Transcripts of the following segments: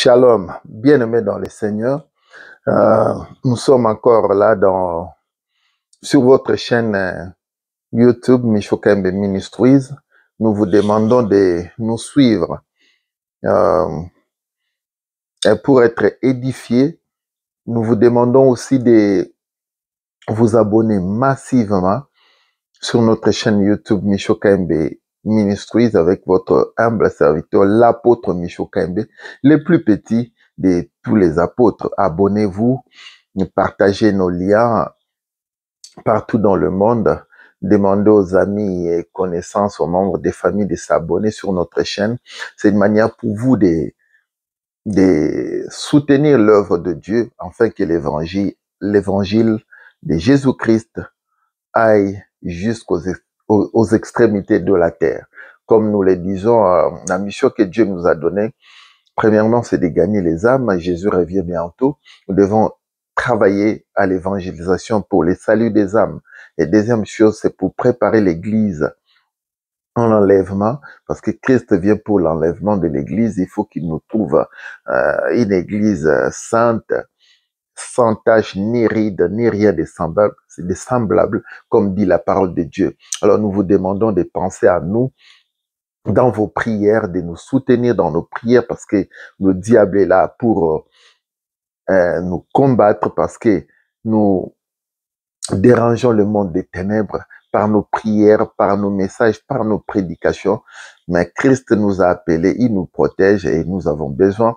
Shalom, bien-aimés dans le Seigneur. Nous sommes encore là sur votre chaîne YouTube Michokembe Ministries. Nous vous demandons de nous suivre et pour être édifiés. Nous vous demandons aussi de vous abonner massivement sur notre chaîne YouTube Michokembe Ministries avec votre humble serviteur, l'apôtre Michokembe, le plus petit de tous les apôtres. Abonnez-vous, partagez nos liens partout dans le monde. Demandez aux amis et connaissances, aux membres des familles de s'abonner sur notre chaîne. C'est une manière pour vous de soutenir l'œuvre de Dieu afin que l'évangile de Jésus-Christ aille aux extrémités de la terre. Comme nous le disons, la mission que Dieu nous a donnée, premièrement, c'est de gagner les âmes. Jésus revient bientôt. Nous devons travailler à l'évangélisation pour le salut des âmes. Et deuxième chose, c'est pour préparer l'Église en enlèvement, parce que Christ vient pour l'enlèvement de l'Église. Il faut qu'il nous trouve une Église sainte, sans tache, ni ride, ni rien de semblable, comme dit la parole de Dieu. Alors nous vous demandons de penser à nous dans vos prières, de nous soutenir dans nos prières, parce que le diable est là pour nous combattre, parce que nous dérangeons le monde des ténèbres par nos prières, par nos messages, par nos prédications. Mais Christ nous a appelés, il nous protège et nous avons besoin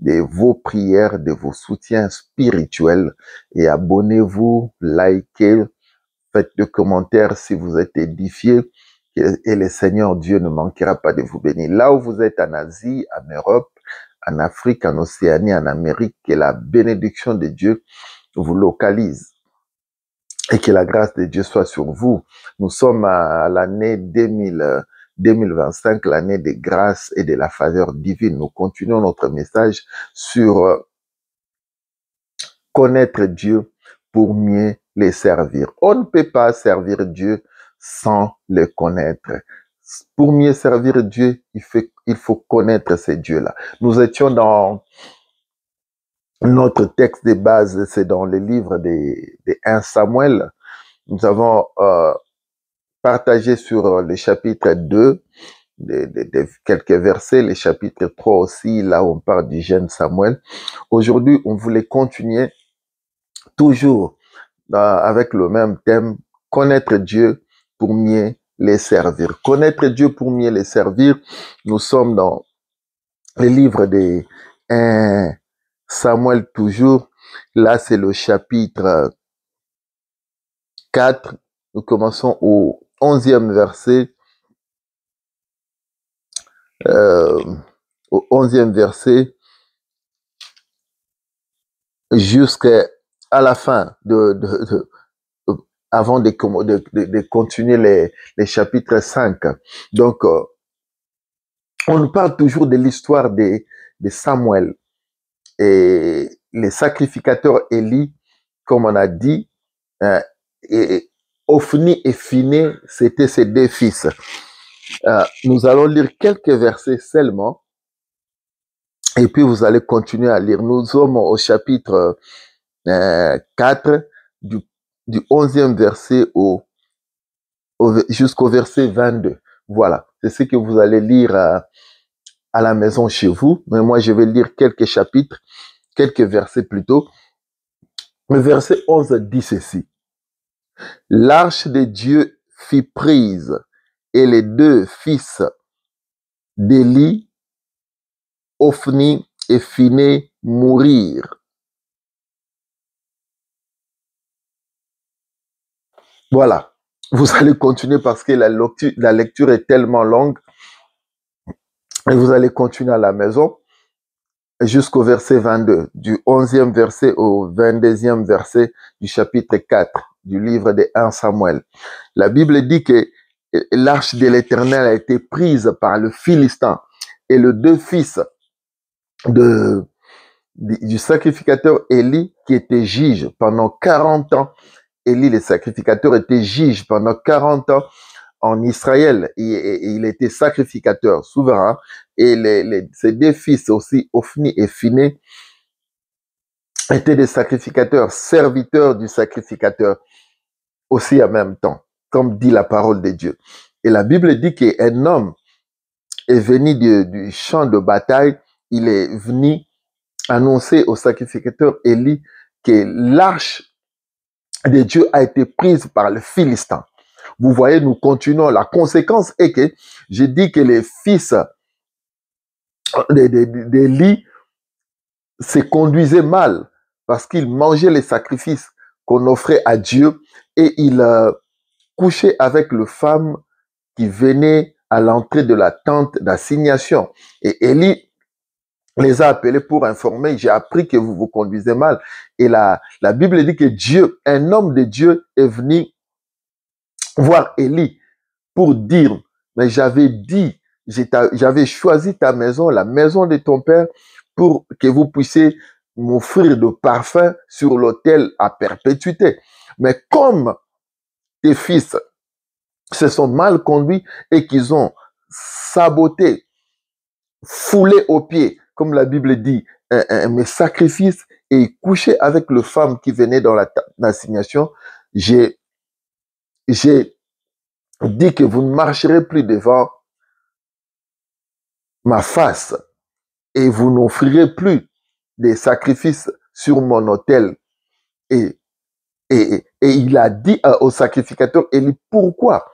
de vos prières, de vos soutiens spirituels. Et abonnez-vous, likez, faites des commentaires si vous êtes édifiés. Et le Seigneur Dieu ne manquera pas de vous bénir. Là où vous êtes en Asie, en Europe, en Afrique, en Océanie, en Amérique, que la bénédiction de Dieu vous localise. Et que la grâce de Dieu soit sur vous. Nous sommes à l'année 2025, l'année de grâce et de la faveur divine. Nous continuons notre message sur connaître Dieu pour mieux les servir. On ne peut pas servir Dieu sans le connaître. Pour mieux servir Dieu, il faut connaître ces dieux-là. Nous étions dans notre texte de base, c'est dans le livre de 1 Samuel. Nous avons partagé sur le chapitre 2, quelques versets, le chapitre 3 aussi, là où on parle du jeune Samuel. Aujourd'hui, on voulait continuer toujours avec le même thème, connaître Dieu pour mieux les servir. Connaître Dieu pour mieux les servir. Nous sommes dans le livre de 1 Samuel toujours. Là, c'est le chapitre 4. Nous commençons au 11e verset. Au 11e verset jusqu'à la fin avant de continuer les chapitres 5. Donc, on nous parle toujours de l'histoire de Samuel et les sacrificateurs Élie, comme on a dit, et Ophni et Phiné, c'était ses deux fils. Nous allons lire quelques versets seulement et puis vous allez continuer à lire. Nous sommes au chapitre 4 du 11e verset jusqu'au verset 22. Voilà, c'est ce que vous allez lire à la maison chez vous. Mais moi, je vais lire quelques chapitres, quelques versets plutôt. Le verset 11 dit ceci. L'arche de Dieu fut prise et les deux fils d'Élie, Ophni et Phiné, mourirent. Voilà. Vous allez continuer parce que la lecture est tellement longue. Et vous allez continuer à la maison jusqu'au verset 22, du 11e verset au 22e verset du chapitre 4 du livre de 1 Samuel. La Bible dit que l'arche de l'Éternel a été prise par le Philistin et les deux fils du sacrificateur Élie qui était juge pendant 40 ans. Élie, le sacrificateur, était juge pendant 40 ans en Israël, il était sacrificateur souverain, et ses deux fils aussi, Ophni et Phiné, étaient des sacrificateurs, serviteurs du sacrificateur aussi en même temps, comme dit la parole de Dieu. Et la Bible dit qu'un homme est venu du champ de bataille, il est venu annoncer au sacrificateur Élie que l'arche de Dieu a été prise par le Philistin. Vous voyez, nous continuons. La conséquence est que je dis que les fils d'Élie se conduisaient mal parce qu'ils mangeaient les sacrifices qu'on offrait à Dieu et ils couchaient avec les femmes qui venaient à l'entrée de la tente d'assignation. Et Élie les a appelés pour informer, j'ai appris que vous vous conduisez mal. Et la Bible dit que Dieu, un homme de Dieu est venu voir Élie pour dire, mais j'avais dit, j'avais choisi ta maison, la maison de ton père, pour que vous puissiez m'offrir de parfums sur l'autel à perpétuité. Mais comme tes fils se sont mal conduits et qu'ils ont saboté, foulé aux pieds, comme la Bible dit, mes sacrifices et couché avec les femmes qui venaient dans l'assignation, j'ai dit que vous ne marcherez plus devant ma face et vous n'offrirez plus des sacrifices sur mon autel. Et il a dit au sacrificateur Élie, pourquoi?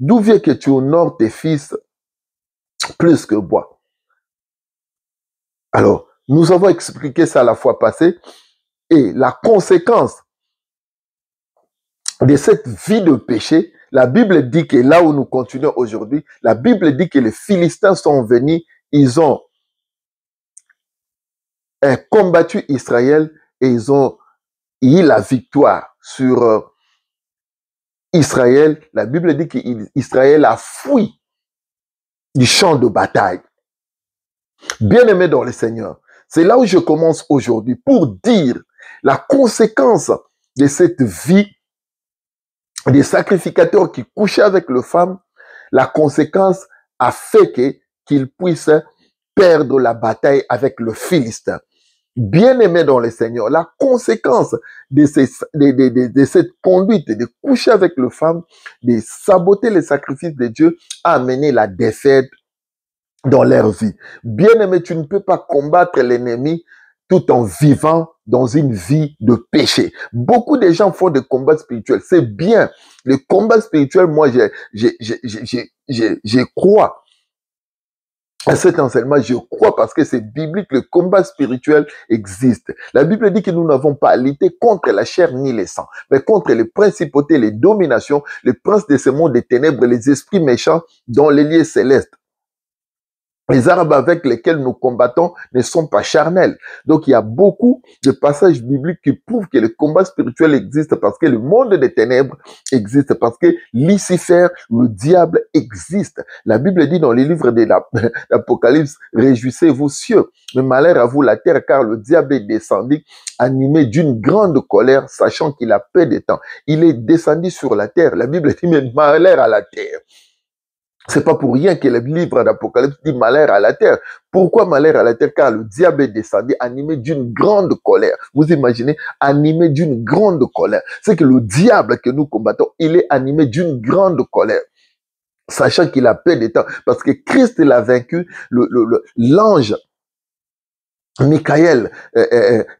D'où vient que tu honores tes fils plus que moi? Alors, nous avons expliqué ça la fois passée et la conséquence de cette vie de péché, la Bible dit que là où nous continuons aujourd'hui, la Bible dit que les Philistins sont venus, ils ont combattu Israël et ils ont eu la victoire sur Israël. La Bible dit qu'Israël a fui du champ de bataille. Bien-aimé dans le Seigneur, c'est là où je commence aujourd'hui pour dire la conséquence de cette vie des sacrificateurs qui couchaient avec les femmes. La conséquence a fait qu'ils puissent perdre la bataille avec le Philistin. Bien-aimé dans le Seigneur, la conséquence de cette conduite, de coucher avec les femmes, de saboter les sacrifices de Dieu, a amené la défaite dans leur vie. Bien-aimé, tu ne peux pas combattre l'ennemi tout en vivant dans une vie de péché. Beaucoup de gens font des combats spirituels. C'est bien. Le combat spirituel, moi, je crois à cet enseignement, je crois parce que c'est biblique, le combat spirituel existe. La Bible dit que nous n'avons pas à lutter contre la chair ni le sang, mais contre les principautés, les dominations, les princes de ce monde des ténèbres, les esprits méchants dans les lieux célestes. Les armes avec lesquels nous combattons ne sont pas charnels. Donc, il y a beaucoup de passages bibliques qui prouvent que le combat spirituel existe parce que le monde des ténèbres existe, parce que Lucifer, le diable, existe. La Bible dit dans les livres de l'Apocalypse, « Réjouissez-vous cieux, mais malheur à vous la terre, car le diable est descendu, animé d'une grande colère, sachant qu'il a peu de temps. Il est descendu sur la terre. » La Bible dit « Mais malheur à la terre. » C'est pas pour rien que le livre d'Apocalypse dit malheur à la terre. Pourquoi malheur à la terre? Car le diable est descendu animé d'une grande colère. Vous imaginez, animé d'une grande colère. C'est que le diable que nous combattons, il est animé d'une grande colère. Sachant qu'il a peu de temps. Parce que Christ l'a vaincu, l'ange Michael,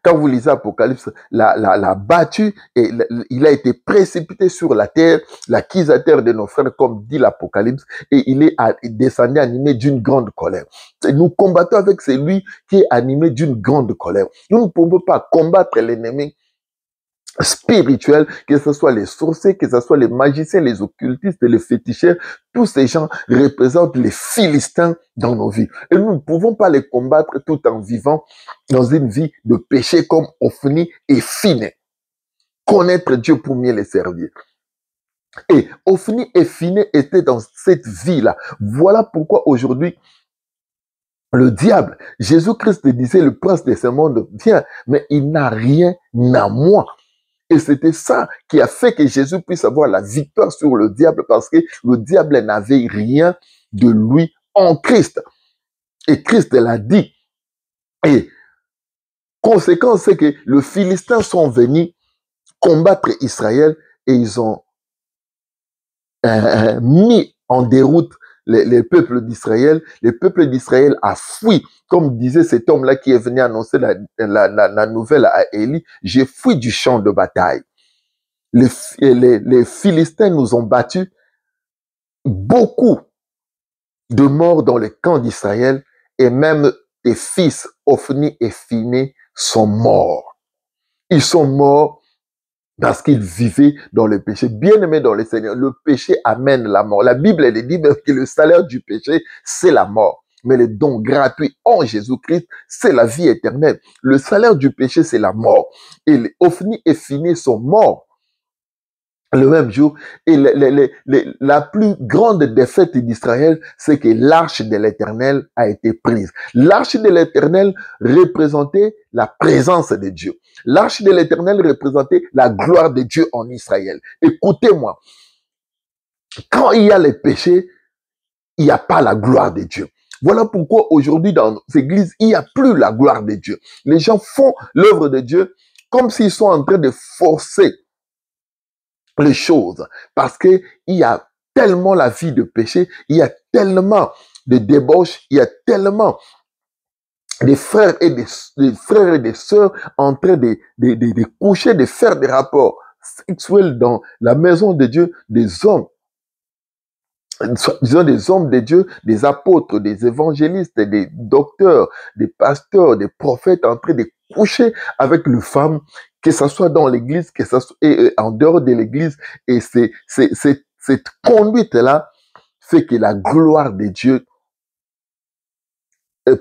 quand vous lisez Apocalypse, l'a battu et il a été précipité sur la terre, l'accusateur de nos frères, comme dit l'Apocalypse, et il est descendu animé d'une grande colère. Et nous combattons avec celui qui est animé d'une grande colère. Nous ne pouvons pas combattre l'ennemi spirituel, que ce soit les sorciers, que ce soit les magiciens, les occultistes, les féticheurs, tous ces gens représentent les Philistins dans nos vies. Et nous ne pouvons pas les combattre tout en vivant dans une vie de péché comme Ophni et Phiné. Connaître Dieu pour mieux les servir. Et Ophni et Phiné étaient dans cette vie-là. Voilà pourquoi aujourd'hui, le diable, Jésus-Christ disait, le prince de ce monde vient, mais il n'a rien à moi. Et c'était ça qui a fait que Jésus puisse avoir la victoire sur le diable, parce que le diable n'avait rien de lui en Christ. Et Christ l'a dit. Et conséquence, c'est que les Philistins sont venus combattre Israël et ils ont mis en déroute les peuples d'Israël. Le peuple d'Israël a fui, comme disait cet homme-là qui est venu annoncer la nouvelle à Élie, j'ai fui du champ de bataille. Les Philistins nous ont battus, beaucoup de morts dans le camp d'Israël, et même des fils Ophni et Phiné sont morts. Ils sont morts parce qu'ils vivaient dans le péché. Bien-aimés dans le Seigneur, le péché amène la mort. La Bible, elle dit que le salaire du péché, c'est la mort. Mais le don gratuit en Jésus-Christ, c'est la vie éternelle. Le salaire du péché, c'est la mort. Et les Ophni et Phiné sont morts le même jour. Et la plus grande défaite d'Israël, c'est que l'arche de l'Éternel a été prise. L'arche de l'Éternel représentait la présence de Dieu. L'arche de l'Éternel représentait la gloire de Dieu en Israël. Écoutez-moi, quand il y a les péchés, il n'y a pas la gloire de Dieu. Voilà pourquoi aujourd'hui dans nos églises, il n'y a plus la gloire de Dieu. Les gens font l'œuvre de Dieu comme s'ils sont en train de forcer les choses, parce que il y a tellement la vie de péché, il y a tellement de débauche, il y a tellement des frères et des sœurs en train de coucher, de faire des rapports sexuels dans la maison de Dieu, des hommes, disons des hommes de Dieu, des apôtres, des évangélistes, des docteurs, des pasteurs, des prophètes en train de coucher avec les femmes, que ce soit dans l'église, que ce soit en dehors de l'église. Et cette conduite-là fait que la gloire de Dieu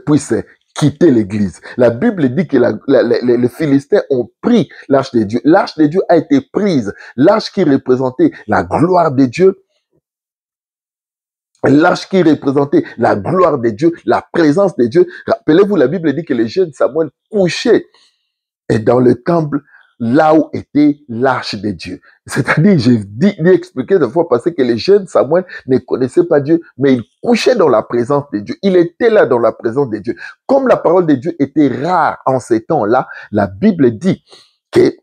puisse quitter l'église. La Bible dit que les Philistins ont pris l'arche de Dieu. L'arche de Dieu a été prise. L'arche qui représentait la gloire de Dieu, l'arche qui représentait la gloire de Dieu, la présence de Dieu. Rappelez-vous, la Bible dit que les jeunes Samuel couchaient dans le temple, là où était l'arche de Dieu. C'est-à-dire, j'ai expliqué deux fois passé que les jeunes Samuel ne connaissaient pas Dieu, mais ils couchaient dans la présence de Dieu. Il était là dans la présence de Dieu. Comme la parole de Dieu était rare en ces temps-là, la Bible dit que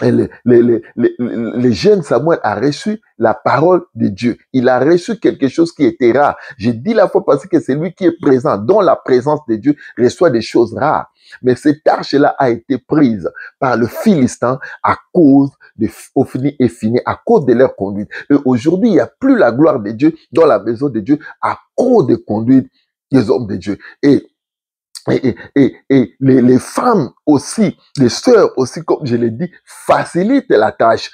le jeune Samuel a reçu la parole de Dieu. Il a reçu quelque chose qui était rare. J'ai dit la fois passée que c'est lui qui est présent, dans la présence de Dieu, reçoit des choses rares. Mais cette arche-là a été prise par le Philistin à cause de Ophni et Phiné, à cause de leur conduite. Et aujourd'hui, il n'y a plus la gloire de Dieu dans la maison de Dieu à cause de conduite des hommes de Dieu. Et les femmes aussi, les sœurs aussi, comme je l'ai dit, facilitent la tâche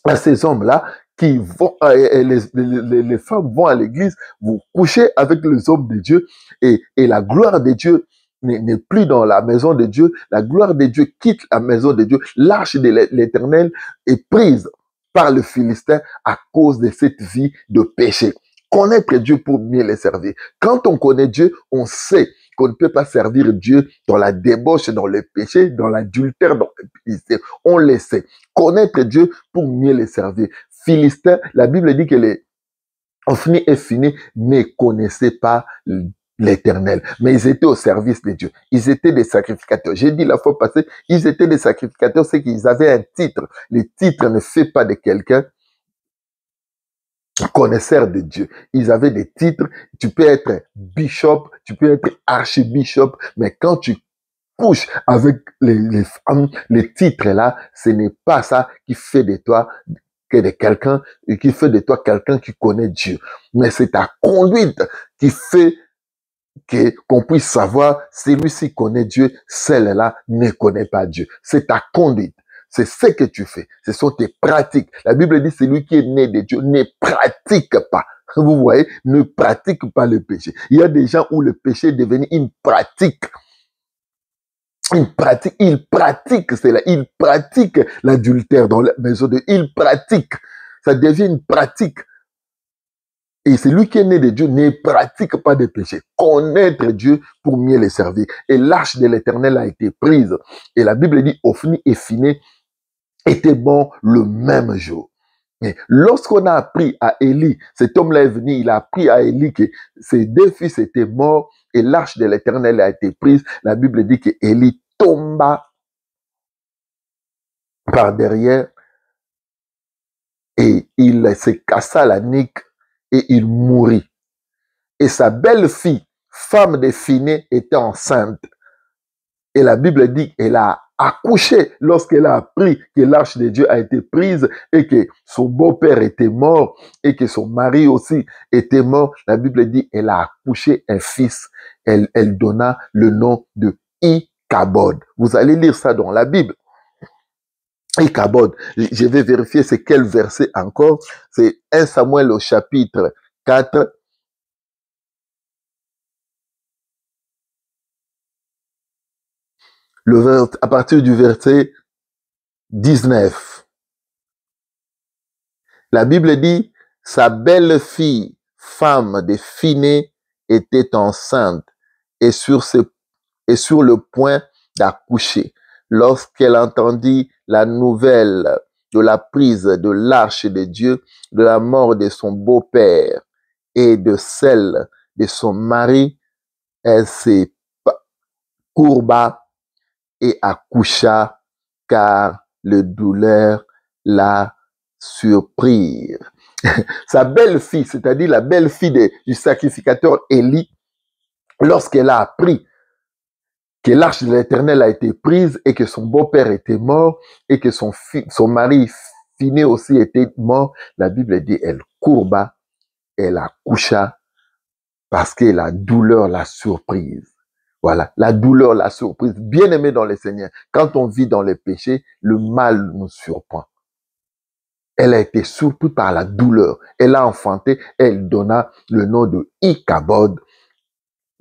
à ces hommes-là qui vont, les femmes vont à l'église, vous couchez avec les hommes de Dieu, et la gloire de Dieu n'est plus dans la maison de Dieu. La gloire de Dieu quitte la maison de Dieu. L'arche de l'Éternel est prise par le Philistin à cause de cette vie de péché. Connaître Dieu pour mieux le servir. Quand on connaît Dieu, on sait qu'on ne peut pas servir Dieu dans la débauche, dans le péché, dans l'adultère, dans le... On le sait. Connaître Dieu pour mieux le servir. Philistins, la Bible dit que les Ophni et Phiné ne connaissaient pas l'Éternel, mais ils étaient au service de Dieu. Ils étaient des sacrificateurs. J'ai dit la fois passée, ils étaient des sacrificateurs, c'est qu'ils avaient un titre. Le titre ne fait pas de quelqu'un connaisseur de Dieu. Ils avaient des titres. Tu peux être bishop, tu peux être archbishop, mais quand tu couches avec les femmes, les titres là, ce n'est pas ça qui fait de toi que de quelqu'un, qui fait de toi quelqu'un qui connaît Dieu. Mais c'est ta conduite qui fait qu'on puisse savoir celui-ci connaît Dieu, celle-là ne connaît pas Dieu. C'est ta conduite. C'est ce que tu fais. Ce sont tes pratiques. La Bible dit, celui qui est né de Dieu ne pratique pas. Vous voyez, ne pratique pas le péché. Il y a des gens où le péché est devenu une pratique. Une pratique. Ils pratiquent cela. Ils pratiquent l'adultère dans la maison de Dieu. Ils pratiquent. Ça devient une pratique. Et celui qui est né de Dieu ne pratique pas de péché. Connaître Dieu pour mieux le servir. Et l'arche de l'Éternel a été prise. Et la Bible dit, Ophni et Phiné étaient morts le même jour. Mais lorsqu'on a appris à Élie, cet homme-là est venu, il a appris à Élie que ses deux fils étaient morts et l'arche de l'Éternel a été prise. La Bible dit que Élie tomba par derrière et il se cassa la nuque et il mourut. Et sa belle-fille, femme de Phiné, était enceinte. Et la Bible dit qu'elle a accouché lorsqu'elle a appris que l'arche de Dieu a été prise et que son beau-père était mort et que son mari aussi était mort. La Bible dit qu'elle a accouché un fils. Elle donna le nom de Ichabod. Vous allez lire ça dans la Bible. Ichabod, je vais vérifier c'est quel verset encore. C'est 1 Samuel au chapitre 4. À partir du verset 19. La Bible dit, sa belle-fille, femme de Phiné, était enceinte et sur le point d'accoucher. Lorsqu'elle entendit la nouvelle de la prise de l'arche de Dieu, de la mort de son beau-père et de celle de son mari, elle se courba et accoucha car le douleur la surprise. Sa belle-fille, c'est-à-dire la belle-fille du sacrificateur Élie, lorsqu'elle a appris que l'arche de l'Éternel a été prise et que son beau-père était mort et que son mari Phiné aussi était mort, la Bible dit elle courba, elle accoucha parce que la douleur l'a surprise. Voilà, la douleur, la surprise. Bien-aimé dans le Seigneur, quand on vit dans les péchés, le mal nous surprend. Elle a été surprise par la douleur. Elle a enfanté, elle donna le nom de Ichabod,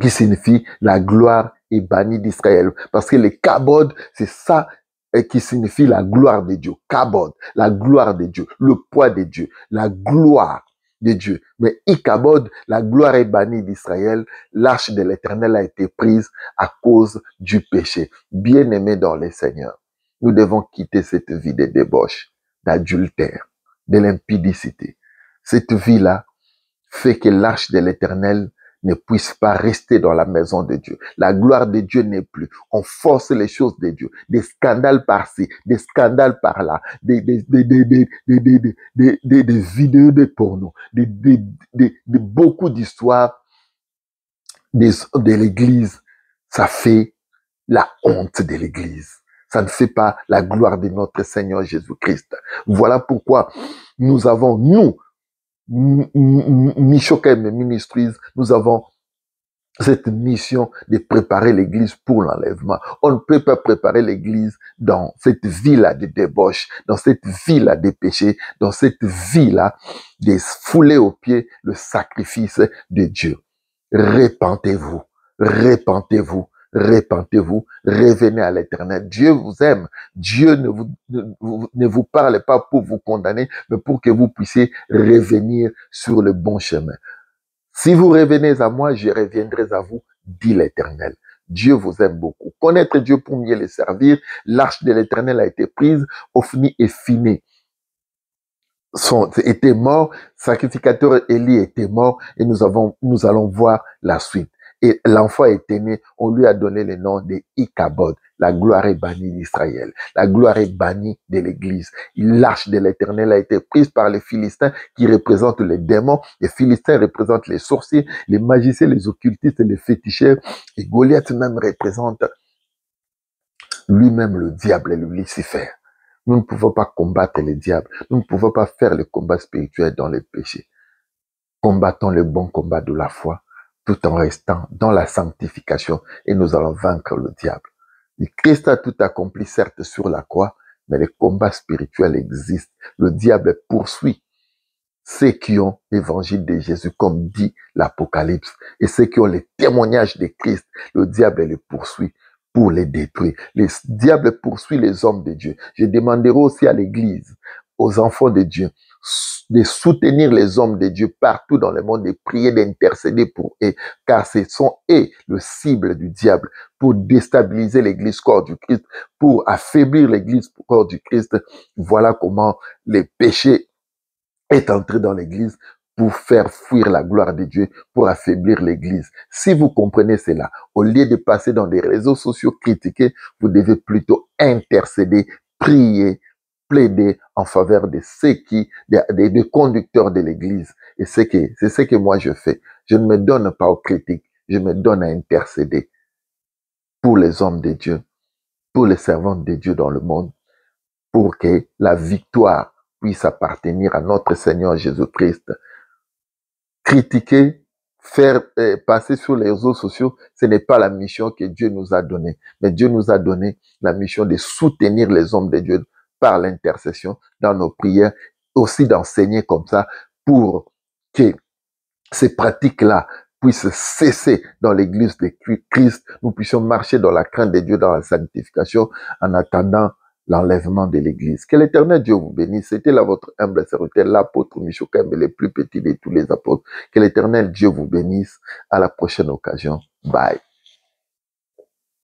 qui signifie la gloire est bannie d'Israël. Parce que le Kabod, c'est ça qui signifie la gloire de Dieu. Kabod, la gloire de Dieu, le poids de Dieu, la gloire de Dieu. Mais Ichabod, la gloire est bannie d'Israël. L'arche de l'Éternel a été prise à cause du péché. Bien-aimés dans le Seigneur, nous devons quitter cette vie de débauche, d'adultère, de l'impudicité. Cette vie-là fait que l'arche de l'Éternel ne puisse pas rester dans la maison de Dieu. La gloire de Dieu n'est plus. On force les choses de Dieu. Des scandales par-ci, des scandales par-là, des vidéos de porno, beaucoup d'histoires de l'Église. Ça fait la honte de l'Église. Ça ne fait pas la gloire de notre Seigneur Jésus-Christ. Voilà pourquoi nous avons, Michokem Ministries, nous avons cette mission de préparer l'église pour l'enlèvement. On ne peut pas préparer l'église dans cette vie-là de débauche, dans cette vie-là de péché, dans cette vie-là de fouler aux pieds le sacrifice de Dieu. Repentez-vous, repentez-vous, repentez-vous, revenez à l'Éternel. Dieu vous aime. Dieu ne vous parle pas pour vous condamner, mais pour que vous puissiez revenir sur le bon chemin. Si vous revenez à moi, je reviendrai à vous, dit l'Éternel. Dieu vous aime beaucoup. Connaître Dieu pour mieux le servir. L'arche de l'Éternel a été prise. Ophni et Phiné étaient morts. Sacrificateur Élie était mort. Et nous allons voir la suite. Et l'enfant était né. On lui a donné le nom de Ichabod. La gloire est bannie d'Israël. La gloire est bannie de l'Église. L'arche de l'Éternel a été prise par les Philistins qui représentent les démons. Les Philistins représentent les sorciers, les magiciens, les occultistes, les féticheurs. Et Goliath même représente lui-même le diable et le Lucifer. Nous ne pouvons pas combattre les diables. Nous ne pouvons pas faire le combat spirituel dans les péchés. Combattons le bon combat de la foi tout en restant dans la sanctification et nous allons vaincre le diable. Le Christ a tout accompli, certes, sur la croix, mais le combat spirituel existe. Le diable poursuit ceux qui ont l'évangile de Jésus, comme dit l'Apocalypse, et ceux qui ont le témoignage de Christ. Le diable les poursuit pour les détruire. Le diable poursuit les hommes de Dieu. Je demanderai aussi à l'Église, aux enfants de Dieu, de soutenir les hommes de Dieu partout dans le monde, de prier, d'intercéder pour eux, car ce sont eux le cible du diable, pour déstabiliser l'église corps du Christ, pour affaiblir l'église corps du Christ. Voilà comment le péché est entré dans l'église pour faire fuir la gloire de Dieu, pour affaiblir l'église. Si vous comprenez cela, au lieu de passer dans des réseaux sociaux critiqués, vous devez plutôt intercéder, prier, plaider en faveur de ceux des conducteurs de l'église. Et c'est ce que moi je fais. Je ne me donne pas aux critiques, je me donne à intercéder pour les hommes de Dieu, pour les servantes de Dieu dans le monde, pour que la victoire puisse appartenir à notre Seigneur Jésus-Christ. Critiquer, faire passer sur les réseaux sociaux, ce n'est pas la mission que Dieu nous a donnée. Mais Dieu nous a donné la mission de soutenir les hommes de Dieu par l'intercession, dans nos prières, aussi d'enseigner comme ça pour que ces pratiques-là puissent cesser dans l'église de Christ. Nous puissions marcher dans la crainte de Dieu, dans la sanctification, en attendant l'enlèvement de l'église. Que l'Éternel Dieu vous bénisse. C'était là votre humble serviteur, l'apôtre Michel Kembe, le plus petit de tous les apôtres. Que l'Éternel Dieu vous bénisse. À la prochaine occasion. Bye.